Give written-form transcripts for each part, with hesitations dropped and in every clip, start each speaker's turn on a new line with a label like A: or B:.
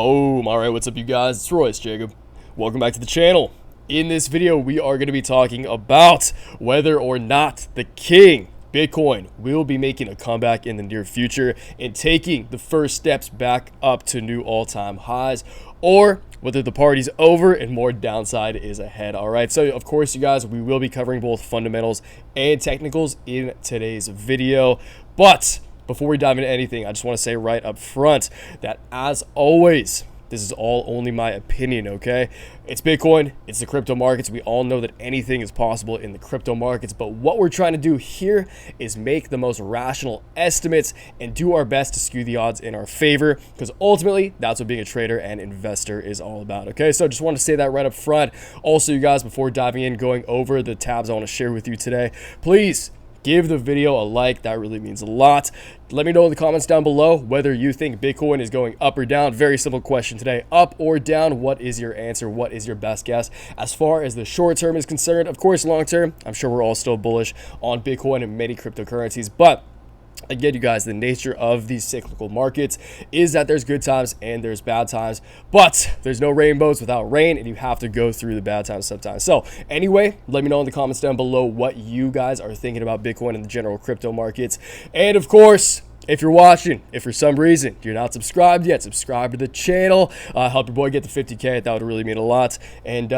A: Alright, what's up you guys? It's Royce Jacob. Welcome back to the channel. In this video, we are going to be talking about whether or not the king, Bitcoin, will be making a comeback in the near future and taking the first steps back up to new all-time highs, or whether the party's over and more downside is ahead. Alright, so of course you guys, we will be covering both fundamentals and technicals in today's video, but before we dive into anything, I just want to say right up front that, as always, this is all only my opinion, okay? It's Bitcoin, it's the crypto markets. We all know that anything is possible in the crypto markets, but what we're trying to do here is make the most rational estimates and do our best to skew the odds in our favor, because ultimately, that's what being a trader and investor is all about, okay? So I just want to say that right up front. Also, you guys, before diving in, going over the tabs I want to share with you today, please give the video a like. That really means a lot. Let me know in the comments down below whether you think Bitcoin is going up or down. Very simple question today. Up or down? What is your answer? What is your best guess? As far as the short term is concerned, of course, long term, I'm sure we're all still bullish on Bitcoin and many cryptocurrencies. But again, you guys, the nature of these cyclical markets is that there's good times and there's bad times, but there's no rainbows without rain, and you have to go through the bad times sometimes. So anyway, let me know in the comments down below what you guys are thinking about Bitcoin and the general crypto markets. And of course, if you're watching, if for some reason you're not subscribed yet, subscribe to the channel. Help your boy get to 50K. That would really mean a lot. And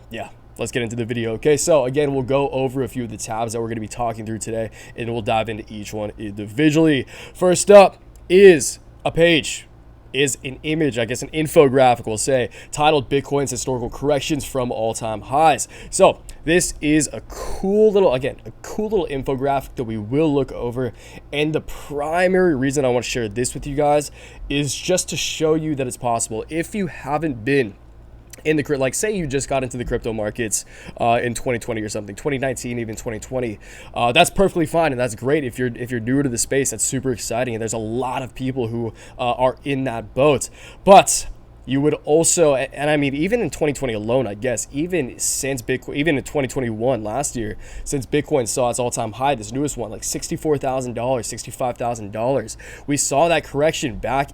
A: yeah, let's get into the video. Okay, so again, we'll go over a few of the tabs that we're going to be talking through today, and we'll dive into each one individually. First up is a page, is an image, I guess an infographic, we'll say, titled Bitcoin's Historical Corrections from All-Time Highs. So this is a cool little, again, a cool little infographic that we will look over. And the primary reason I want to share this with you guys is just to show you that it's possible. If you haven't been in the, like, say you just got into the crypto markets in 2020 or something, 2019, even 2020, that's perfectly fine, and that's great. If you're newer to the space, that's super exciting, and there's a lot of people who are in that boat. But you would also, and I mean, even in 2020 alone, I guess, even since Bitcoin, even in 2021, last year, since Bitcoin saw its all-time high, this newest one, like $64,000, $65,000, we saw that correction back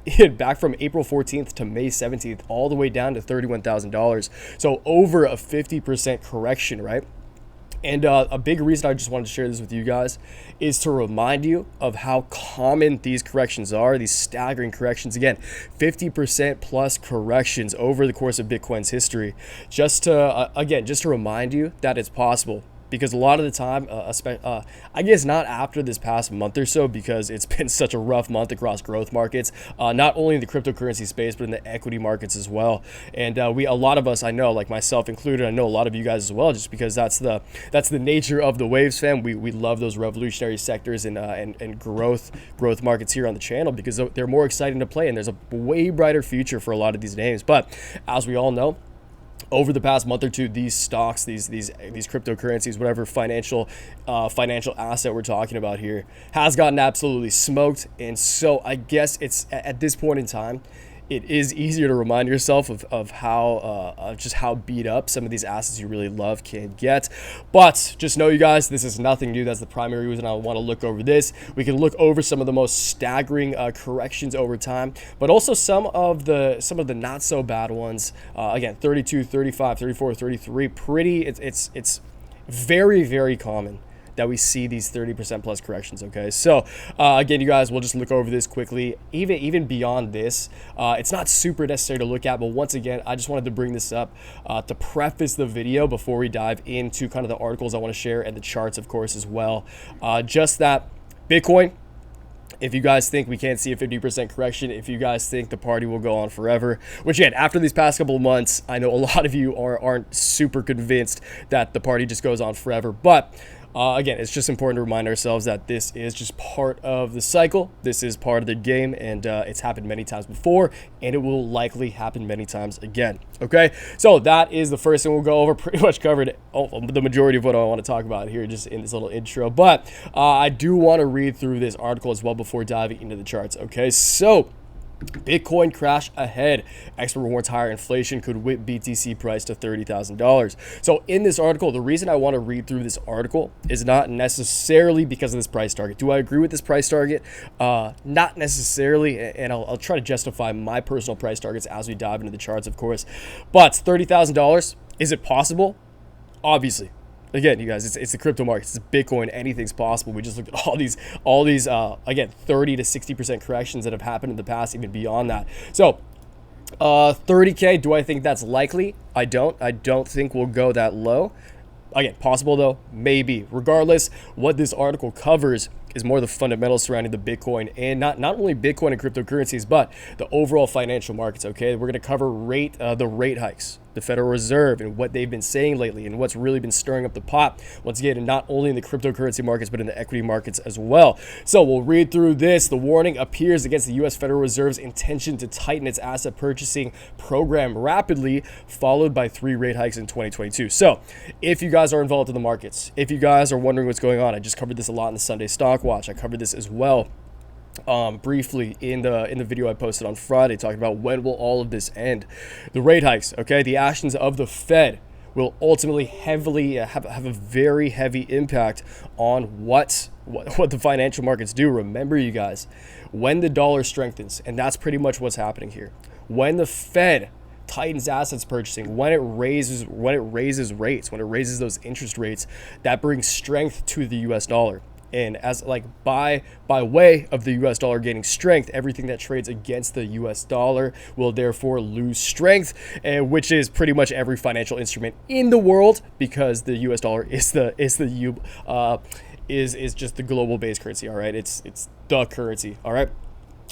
A: from April 14th to May 17th, all the way down to $31,000. So over a 50% correction, right? And a big reason I just wanted to share this with you guys is to remind you of how common these corrections are, these staggering corrections. Again, 50% plus corrections over the course of Bitcoin's history. Just to, again, just to remind you that it's possible. Because a lot of the time, I guess not after this past month or so, because it's been such a rough month across growth markets, not only in the cryptocurrency space, but in the equity markets as well. And a lot of us, I know, like myself included, I know a lot of you guys as well, just because that's the nature of the waves, fam. We love those revolutionary sectors and growth markets here on the channel, because they're more exciting to play, and there's a way brighter future for a lot of these names. But as we all know, over the past month or two, these stocks, these cryptocurrencies, whatever financial asset we're talking about here, has gotten absolutely smoked. And so I guess it's at this point in time, it is easier to remind yourself of how just how beat up some of these assets you really love can get. But just know, you guys, this is nothing new. That's the primary reason I want to look over this. We can look over some of the most staggering corrections over time, but also some of the not so bad ones. Again, 32, 35, 34, 33. It's very, very common that we see these 30% plus corrections. Okay, so again, you guys, we'll just look over this quickly. Even beyond this, it's not super necessary to look at, but once again, I just wanted to bring this up to preface the video before we dive into kind of the articles I want to share, and the charts, of course, as well. Just that Bitcoin, if you guys think we can't see a 50% correction, if you guys think the party will go on forever, which again, after these past couple of months, I know a lot of you aren't super convinced that the party just goes on forever, but again, it's just important to remind ourselves that this is just part of the cycle. This is part of the game, and it's happened many times before, and it will likely happen many times again. Okay, so that is the first thing we'll go over. Pretty much covered the majority of what I want to talk about here just in this little intro, but I do want to read through this article as well before diving into the charts. Okay, so Bitcoin crash ahead. Expert warns higher inflation could whip BTC price to $30,000. So in this article, the reason I want to read through this article is not necessarily because of this price target. Do I agree with this price target? Not necessarily, and I'll try to justify my personal price targets as we dive into the charts, of course. But $30,000, is it possible? Obviously. Again, you guys, it's the crypto markets, it's Bitcoin, anything's possible. We just looked at all these again, 30 to 60% corrections that have happened in the past, even beyond that. So 30K, do I think that's likely? I don't think we'll go that low. Again, possible though, maybe. Regardless, what this article covers is more the fundamentals surrounding the Bitcoin, and not only Bitcoin and cryptocurrencies, but the overall financial markets. Okay, we're going to cover the rate hikes, the Federal Reserve, and what they've been saying lately, and what's really been stirring up the pot once again, and not only in the cryptocurrency markets but in the equity markets as well. So we'll read through this. The warning appears against the U.S. Federal Reserve's intention to tighten its asset purchasing program rapidly, followed by 3 rate hikes in 2022. So if you guys are involved in the markets, if you guys are wondering what's going on, I just covered this a lot in the Sunday Stock Watch. I covered this as well briefly in the video I posted on Friday, talking about when will all of this end. The rate hikes, okay, the actions of the Fed will ultimately heavily have a very heavy impact on what the financial markets do. Remember, you guys, when the dollar strengthens, and that's pretty much what's happening here, when the Fed tightens assets purchasing, when it raises rates, when it raises those interest rates, that brings strength to the US dollar. And as by way of the US dollar gaining strength, everything that trades against the US dollar will therefore lose strength, which is pretty much every financial instrument in the world, because the US dollar is just the global base currency. All right, it's the currency. All right.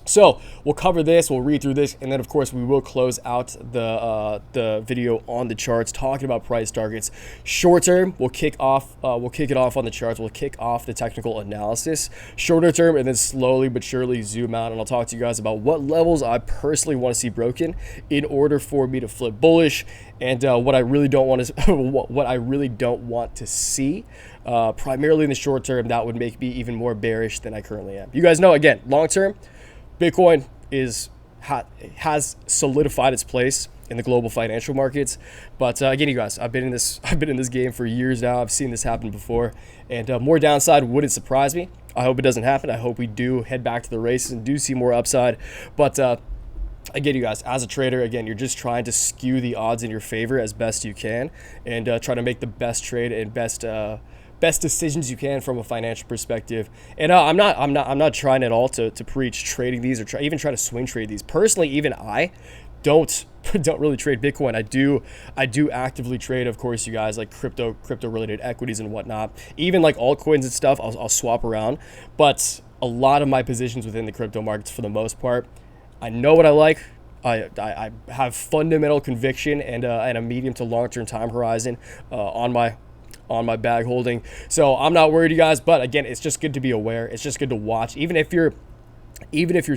A: So we'll cover this, we'll read through this, and then of course we will close out the video on the charts, talking about price targets. Short term, we'll kick it off on the charts. We'll kick off the technical analysis. Shorter term, and then slowly but surely zoom out, and I'll talk to you guys about what levels I personally want to see broken in order for me to flip bullish, and what I really don't want to see. Primarily in the short term, that would make me even more bearish than I currently am. You guys know, again, long term, Bitcoin has solidified its place in the global financial markets. But again, you guys, I've been in this game for years now. I've seen this happen before, and more downside wouldn't surprise me. I hope it doesn't happen. I hope we do head back to the races and do see more upside. But again, you guys, as a trader, again, you're just trying to skew the odds in your favor as best you can, and try to make the best trade and best decisions you can from a financial perspective. And I'm not trying at all to preach trading these, or even try to swing trade these. Personally, even I don't really trade Bitcoin. I do actively trade, of course, you guys, like crypto related equities and whatnot. Even like altcoins and stuff, I'll swap around. But a lot of my positions within the crypto markets, for the most part, I know what I like. I have fundamental conviction and a medium to long term time horizon on my bag holding. So I'm not worried, you guys, but again, it's just good to be aware. It's just good to watch. Even if you're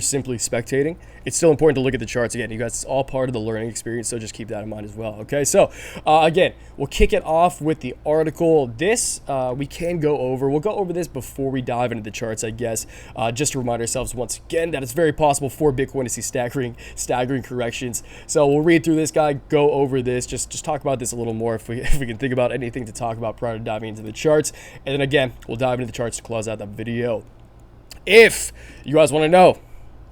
A: simply spectating, it's still important to look at the charts. Again, you guys, it's all part of the learning experience, so just keep that in mind as well. Okay, so again, we'll kick it off with the article. This we'll go over this before we dive into the charts, I guess, just to remind ourselves once again that it's very possible for Bitcoin to see staggering corrections. So we'll read through this guy, go over this, just talk about this a little more if we can think about anything to talk about prior to diving into the charts, and then again, we'll dive into the charts to close out the video. If you guys want to know,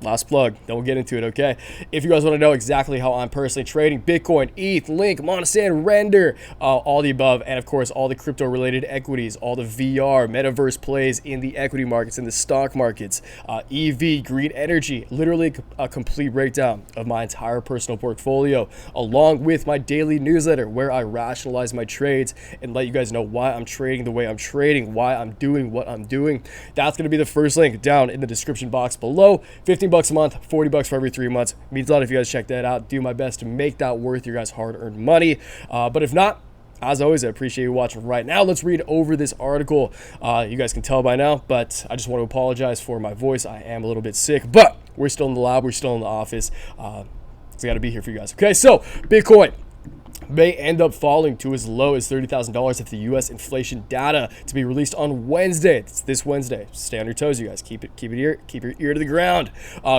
A: last plug, then we'll get into it, okay? If you guys want to know exactly how I'm personally trading Bitcoin, ETH, Link, Monesan, Render, all the above, and of course all the crypto related equities, all the VR, metaverse plays in the equity markets, in the stock markets, EV, green energy, literally a complete breakdown of my entire personal portfolio, along with my daily newsletter where I rationalize my trades and let you guys know why I'm trading the way I'm trading, why I'm doing what I'm doing. That's going to be the first link down in the description box below. 15 bucks a month, 40 bucks for every 3 months. Means a lot if you guys check that out. Do my best to make that worth your guys' hard-earned money. But if not, as always, I appreciate you watching right now. Let's read over this article. You guys can tell by now, but I just want to apologize for my voice. I am a little bit sick, but we're still in the lab. We're still in the office. So I got to be here for you guys. Okay, so Bitcoin. may end up falling to as low as $30,000 if the U.S. inflation data to be released on Wednesday. It's this Wednesday. Stay on your toes, you guys. Keep your ear to the ground.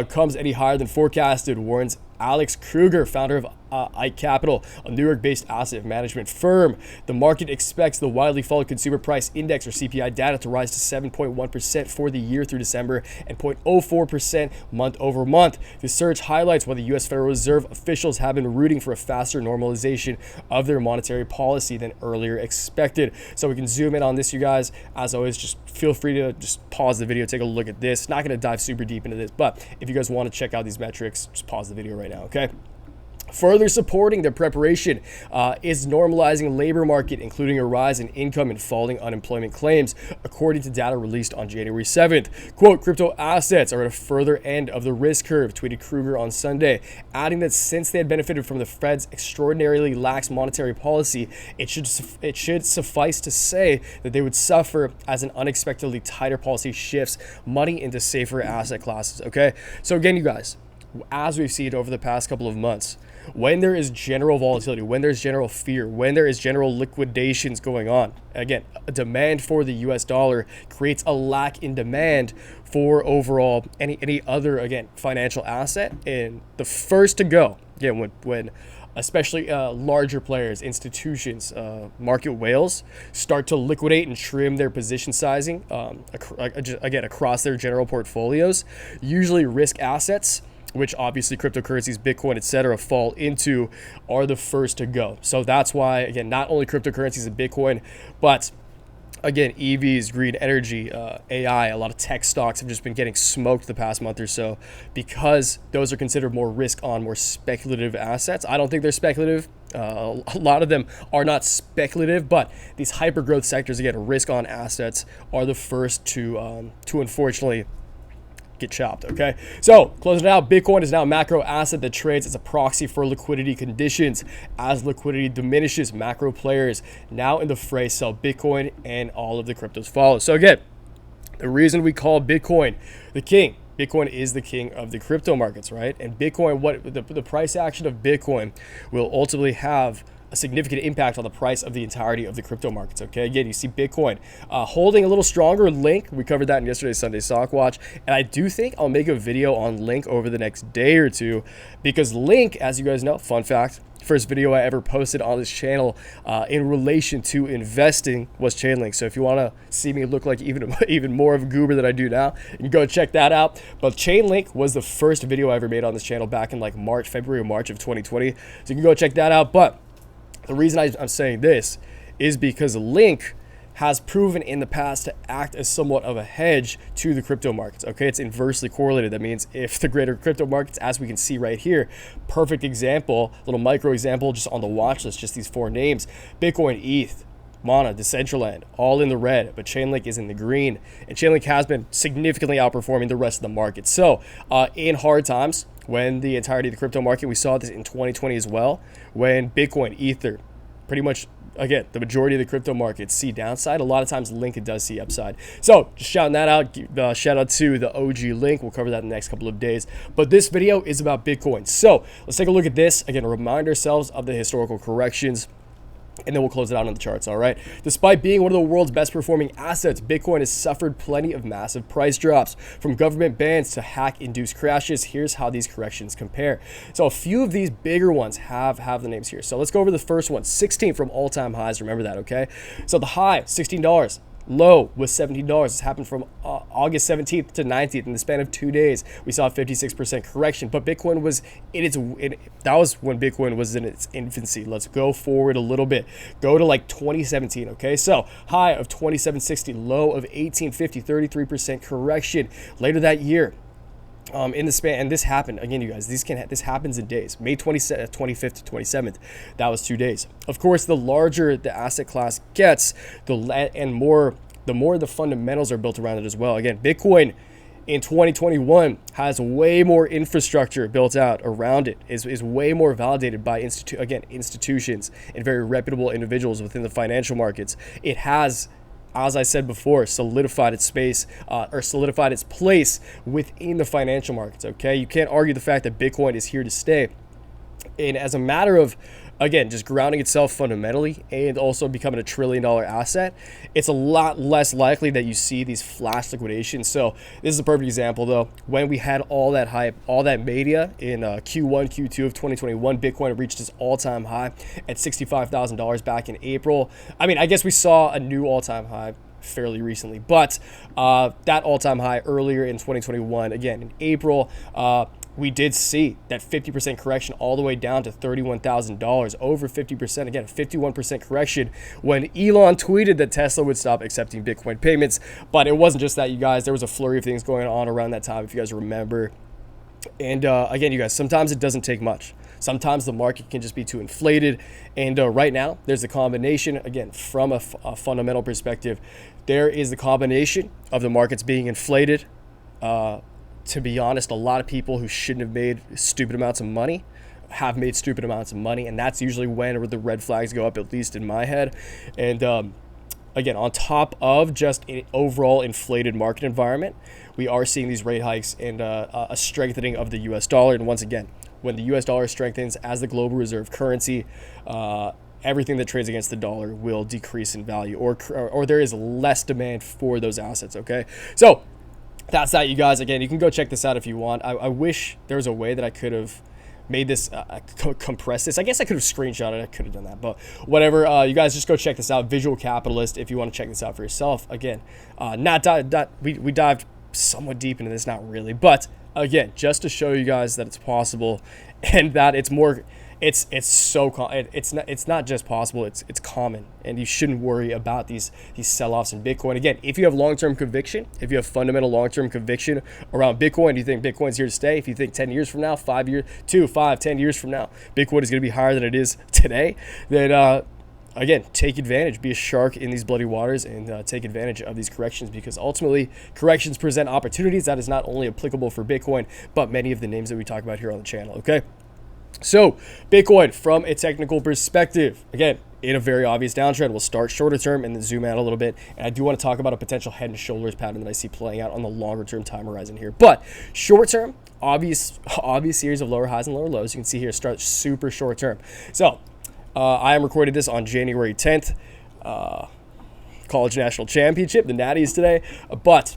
A: Comes any higher than forecasted, warns Alex Kruger, founder of Ike Capital, a New York-based asset management firm. The market expects the widely followed consumer price index, or CPI, data to rise to 7.1% for the year through December and 0.04% month over month. The surge highlights why the U.S. Federal Reserve officials have been rooting for a faster normalization of their monetary policy than earlier expected. So we can zoom in on this, you guys. As always, just feel free to just pause the video, take a look at this. Not going to dive super deep into this, but if you guys want to check out these metrics, just pause the video right now, okay? Further supporting their preparation is normalizing labor market, including a rise in income and falling unemployment claims, according to data released on January 7th. Quote, crypto assets are at a further end of the risk curve, tweeted Kruger on Sunday, adding that since they had benefited from the Fed's extraordinarily lax monetary policy, it should suffice to say that they would suffer as an unexpectedly tighter policy shifts money into safer asset classes, okay? So again, you guys, as we've seen over the past couple of months, when there is general volatility, when there's general fear, when there is general liquidations going on, again, a demand for the US dollar creates a lack in demand for overall any other, again, financial asset. And the first to go, again, when especially larger players, institutions, market whales start to liquidate and trim their position sizing, again, across their general portfolios, usually risk assets, which obviously cryptocurrencies, Bitcoin, etc., fall into, are the first to go. So that's why, again, not only cryptocurrencies and Bitcoin, but again, EVs, green energy, AI, a lot of tech stocks have just been getting smoked the past month or so because those are considered more risk on, more speculative assets. I don't think they're speculative. A lot of them are not speculative, but these hyper growth sectors, again, risk on assets, are the first to unfortunately get chopped, okay? So, closing it out, Bitcoin is now a macro asset that trades as a proxy for liquidity conditions. As liquidity diminishes, macro players now in the fray sell Bitcoin and all of the cryptos follow. So again, the reason we call Bitcoin the king, Bitcoin is the king of the crypto markets, right? And Bitcoin, the price action of Bitcoin will ultimately have a significant impact on the price of the entirety of the crypto markets, okay? Again, you see Bitcoin holding a little stronger. Link, we covered that in yesterday's Sunday Stock Watch, and I do think I'll make a video on Link over the next day or two, because Link, as you guys know, fun fact, first video I ever posted on this channel in relation to investing was Chainlink. So if you want to see me look like even more of a goober than I do now, you can go check that out. But Chainlink was the first video I ever made on this channel back in like February or March of 2020. So you can go check that out. But the reason I'm saying this is because Link has proven in the past to act as somewhat of a hedge to the crypto markets, okay? It's inversely correlated. That means if the greater crypto markets, as we can see right here, perfect example, little micro example just on the watch list, just these four names, Bitcoin, ETH, Mana, Decentraland, all in the red, but Chainlink is in the green. And Chainlink has been significantly outperforming the rest of the market. So in hard times, when the entirety of the crypto market, we saw this in 2020 as well, when Bitcoin, Ether, pretty much, again, the majority of the crypto markets see downside, a lot of times Link does see upside. So just shouting that out, shout out to the OG Link. We'll cover that in the next couple of days. But this video is about Bitcoin. So let's take a look at this. Again, remind ourselves of the historical corrections, and then we'll close it out on the charts, all right? Despite being one of the world's best performing assets, Bitcoin has suffered plenty of massive price drops. From government bans to hack-induced crashes, here's how these corrections compare. So a few of these bigger ones have the names here. So let's go over the first one, 16 from all-time highs, remember that, okay? So the high, $16. Low was $17. This happened from August 17th to 19th. In the span of 2 days, we saw a 56% correction. But Bitcoin was that was when Bitcoin was in its infancy. Let's go forward a little bit. Go to like 2017, okay? So high of 2760, low of 1850, 33% correction. Later that year, in the span, and this happened again, you guys, this happens in days. May 25th to 27th, that was 2 days. Of course, the larger the asset class gets, the more the fundamentals are built around it as well. Again, Bitcoin in 2021 has way more infrastructure built out around it, is way more validated by institutions and very reputable individuals within the financial markets. It has, as I said before, solidified its space or solidified its place within the financial markets, okay? You can't argue the fact that Bitcoin is here to stay. And as a matter of, again, just grounding itself fundamentally and also becoming a $1 trillion asset, it's a lot less likely that you see these flash liquidations. So this is a perfect example, though. When we had all that hype, all that media in Q1, Q2 of 2021, Bitcoin reached its all-time high at $65,000 back in April. I mean, I guess we saw a new all-time high fairly recently, but that all-time high earlier in 2021, again, in April, we did see that 50% correction all the way down to $31,000, over 50%, again, 51% correction when Elon tweeted that Tesla would stop accepting Bitcoin payments. But it wasn't just that, you guys. There was a flurry of things going on around that time, if you guys remember. And again, you guys, sometimes it doesn't take much. Sometimes the market can just be too inflated. And right now, there's a combination, again, from a fundamental perspective, there is the combination of the markets being inflated. To be honest, a lot of people who shouldn't have made stupid amounts of money have made stupid amounts of money. And that's usually when the red flags go up, at least in my head. And again, on top of just an overall inflated market environment, we are seeing these rate hikes and a strengthening of the US dollar. And once again, when the US dollar strengthens as the global reserve currency, everything that trades against the dollar will decrease in value, or there is less demand for those assets, okay? So that's that, you guys. Again, you can go check this out if you want. I wish there was a way that I could have made this, compress this. I guess I could have screenshotted it. I could have done that, but whatever. You guys just go check this out. Visual Capitalist, if you want to check this out for yourself. Again, we dived somewhat deep into this, not really, but again, just to show you guys that it's possible and that it's more. It's not just possible, it's common, and you shouldn't worry about these sell-offs in Bitcoin. Again, if you have long-term conviction, if you have fundamental long-term conviction around Bitcoin, you think Bitcoin's here to stay, if you think 10 years from now, 10 years from now, Bitcoin is going to be higher than it is today, then again, take advantage, be a shark in these bloody waters, and take advantage of these corrections, because ultimately corrections present opportunities. That is not only applicable for Bitcoin, but many of the names that we talk about here on the channel, okay? So Bitcoin, from a technical perspective, again, in a very obvious downtrend, we'll start shorter term and then zoom out a little bit. And I do want to talk about a potential head and shoulders pattern that I see playing out on the longer term time horizon here. But short term, obvious series of lower highs and lower lows. You can see here, start super short term. So I am recording this on January 10th, College National Championship, the Natties today. But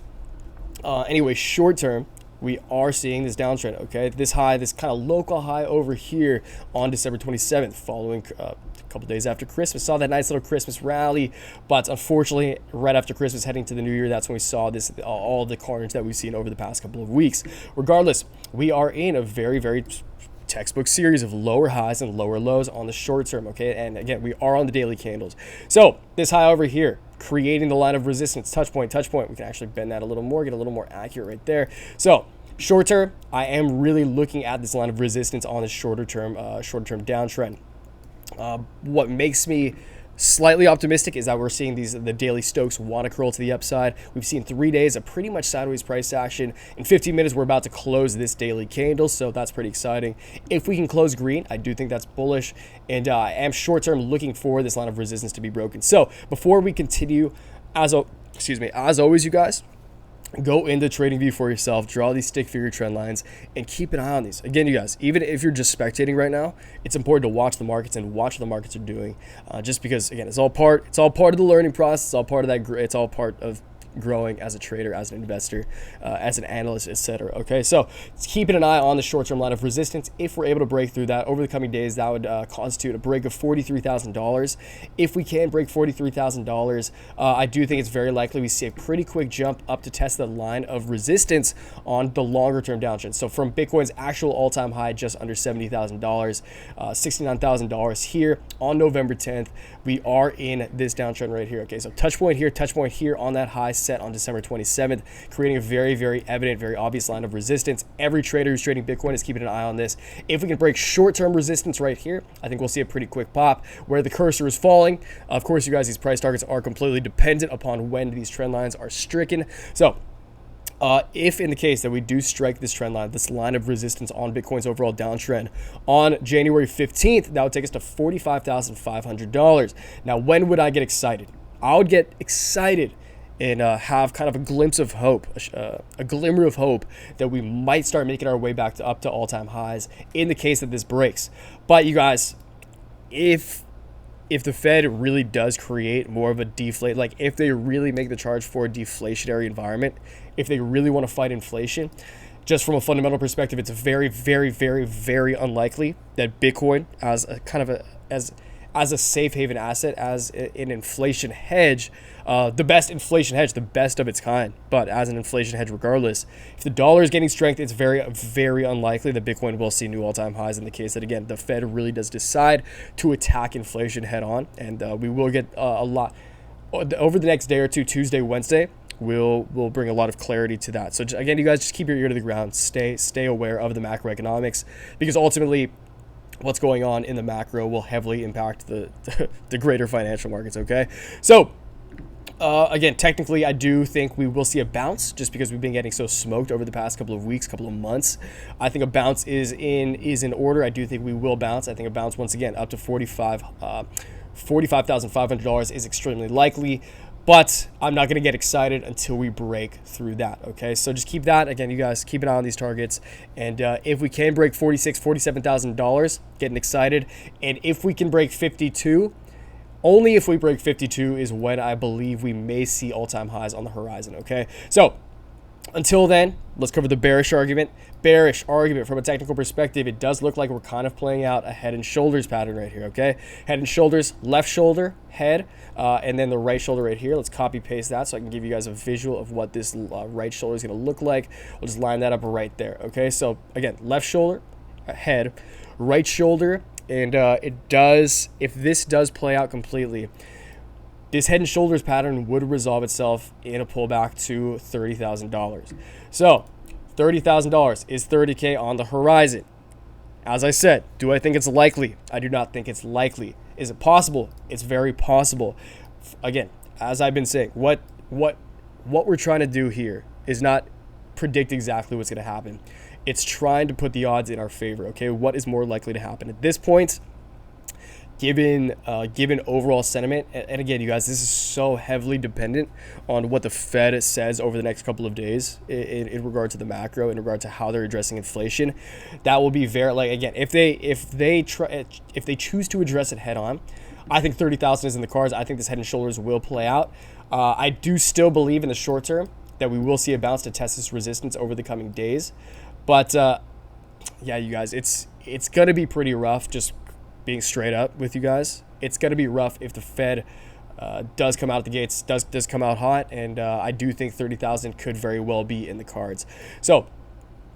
A: anyway, short term, we are seeing this downtrend, okay? This high, this kind of local high over here on December 27th, following a couple days after Christmas. Saw that nice little Christmas rally, but unfortunately, right after Christmas, heading to the new year, that's when we saw this, all the carnage that we've seen over the past couple of weeks. Regardless, we are in a very, very textbook series of lower highs and lower lows on the short term, okay? And again, we are on the daily candles. So this high over here, creating the line of resistance, touch point. We can actually bend that a little more, get a little more accurate right there. So short term, I am really looking at this line of resistance on the shorter term downtrend. What makes me slightly optimistic is that we're seeing the daily Stokes want to curl to the upside. We've seen 3 days of pretty much sideways price action. In 15 minutes, we're about to close this daily candle, so that's pretty exciting. If we can close green, I do think that's bullish, and I am short term looking for this line of resistance to be broken. So before we continue, as always, you guys, go into TradingView for yourself, draw these stick figure trend lines, and keep an eye on these. Again, you guys, even if you're just spectating right now, it's important to watch the markets and watch what the markets are doing, just because, again, it's all part of the learning process. It's all part of that. It's all part of growing as a trader, as an investor, as an analyst, etc. Okay, so keeping an eye on the short-term line of resistance. If we're able to break through that over the coming days, that would constitute a break of $43,000. If we can break $43,000, I do think it's very likely we see a pretty quick jump up to test the line of resistance on the longer-term downtrend. So from Bitcoin's actual all-time high, just under $70,000, $69,000 here on November 10th, we are in this downtrend right here. Okay, so touch point here on that high set on December 27th, creating a very, very evident, very obvious line of resistance. Every trader who's trading Bitcoin is keeping an eye on this. If we can break short-term resistance right here, I think we'll see a pretty quick pop where the cursor is falling. Of course, you guys, these price targets are completely dependent upon when these trend lines are stricken. So if in the case that we do strike this trend line, this line of resistance on Bitcoin's overall downtrend on January 15th, that would take us to $45,500. Now, when would I get excited? I would get excited and have kind of a glimpse of hope, a glimmer of hope that we might start making our way back to up to all-time highs in the case that this breaks. But you guys, if the Fed really does create more of a deflate, like if they really make the charge for a deflationary environment, if they really want to fight inflation, just from a fundamental perspective, it's very, very, very, very unlikely that Bitcoin as a kind of as a safe haven asset, as an inflation hedge, the best inflation hedge, the best of its kind, but as an inflation hedge regardless, if the dollar is gaining strength, it's very, very unlikely that Bitcoin will see new all-time highs in the case that, again, the Fed really does decide to attack inflation head on. And we will get a lot over the next day or two, Tuesday, Wednesday, we'll bring a lot of clarity to that. So again, you guys just keep your ear to the ground, stay aware of the macroeconomics, because ultimately what's going on in the macro will heavily impact the greater financial markets. Okay, so again, technically I do think we will see a bounce just because we've been getting so smoked over the past couple of weeks, couple of months. I think a bounce is in order. I do think we will bounce. I think a bounce once again up to $45,500 is extremely likely, but I'm not going to get excited until we break through that. Okay, so just keep that. Again, you guys keep an eye on these targets, and if we can break $47,000, getting excited. And if we can break 52, only if we break 52 is when I believe we may see all-time highs on the horizon. Okay, so until then, let's cover the bearish argument. Bearish argument from a technical perspective, it does look like we're kind of playing out a head and shoulders pattern right here. Okay, head and shoulders, left shoulder, head, and then the right shoulder right here. Let's copy paste that so I can give you guys a visual of what this right shoulder is going to look like. We'll just line that up right there. Okay, so again, left shoulder, head, right shoulder, and it does, if this does play out completely, this head and shoulders pattern would resolve itself in a pullback to $30,000. So $30,000 is 30K on the horizon. As I said, do I think it's likely? I do not think it's likely. Is it possible? It's very possible. Again, as I've been saying, what we're trying to do here is not predict exactly what's going to happen. It's trying to put the odds in our favor. Okay, what is more likely to happen at this point? Given overall sentiment, and again, you guys, this is so heavily dependent on what the Fed says over the next couple of days in regard to the macro, in regard to how they're addressing inflation. That will be very, like, again, if they choose to address it head on, I think 30,000 is in the cards. I think this head and shoulders will play out. I do still believe in the short term that we will see a bounce to test this resistance over the coming days, but yeah, you guys, it's gonna be pretty rough. Just being straight up with you guys, it's going to be rough if the Fed does come out the gates, does come out hot, and I do think 30,000 could very well be in the cards. So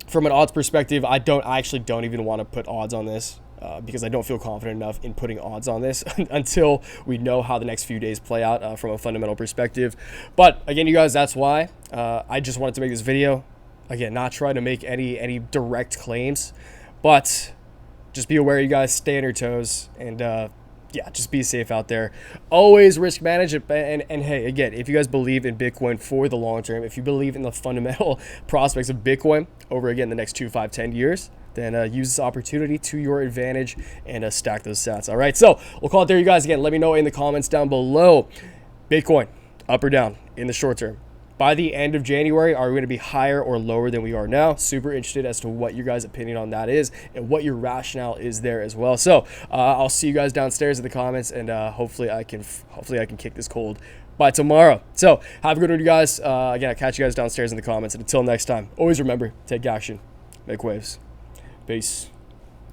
A: from an odds perspective, I actually don't even want to put odds on this because I don't feel confident enough in putting odds on this until we know how the next few days play out from a fundamental perspective. But again, you guys, that's why I just wanted to make this video. Again, not trying to make any direct claims, but just be aware, you guys, stay on your toes, and yeah, just be safe out there. Always risk manage it. And hey, again, if you guys believe in Bitcoin for the long term, if you believe in the fundamental prospects of Bitcoin over, again, the next 2, 5, 10 years, then use this opportunity to your advantage and stack those sats. All right, so we'll call it there, you guys. Again, let me know in the comments down below. Bitcoin, up or down in the short term? By the end of January, are we going to be higher or lower than we are now? Super interested as to what your guys' opinion on that is and what your rationale is there as well. So I'll see you guys downstairs in the comments, and hopefully I can kick this cold by tomorrow. So have a good one, you guys. Again, I'll catch you guys downstairs in the comments. And until next time, always remember, take action, make waves. Peace.